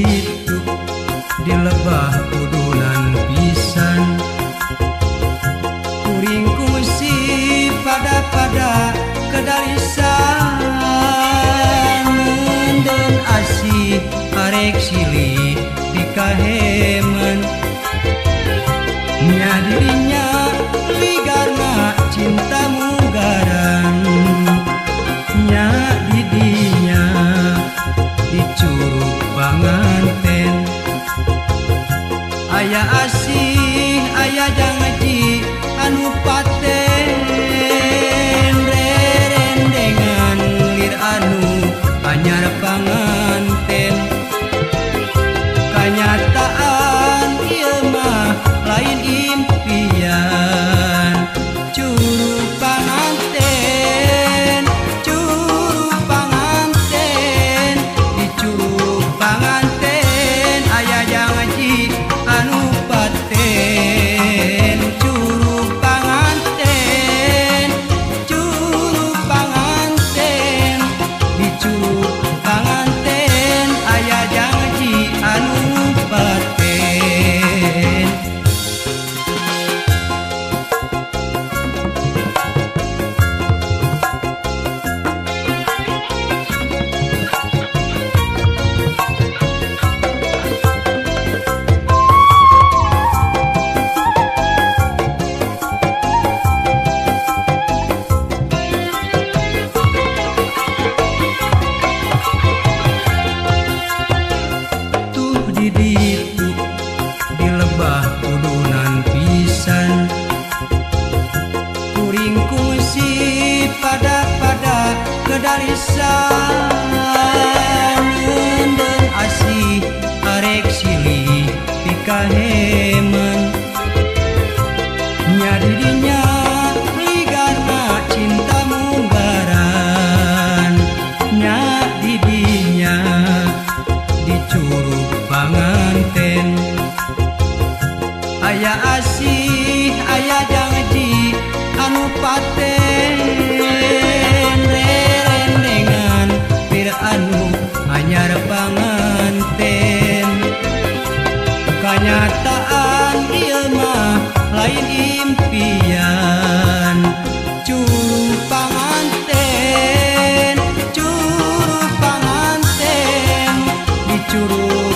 ditu di lebah kudunan pisan kuring kungsi pada kedarisan dan asih arek silih di kaheman nya dirinya ligarna cinta mugaran nya didinya di curug panganten aya asih aya janji anu paten rerendengan lir anu anyar panganten kanyataan ieu mah lain impian curug panganten di curug panganten aya janji anu paten curug panganten di curug panganten aya janji anu paten. Ditu di lebah kudunan pisan kuring kungsi pada kedarisan dan asih arek silih di kaheman nya dirinya ligarna cinta munggaran nya didinya di curug panganten aya asih aya janji anu paten rerendengan pir anu anyar panganten kanyataan ieu mah lain impian curug panganten di curug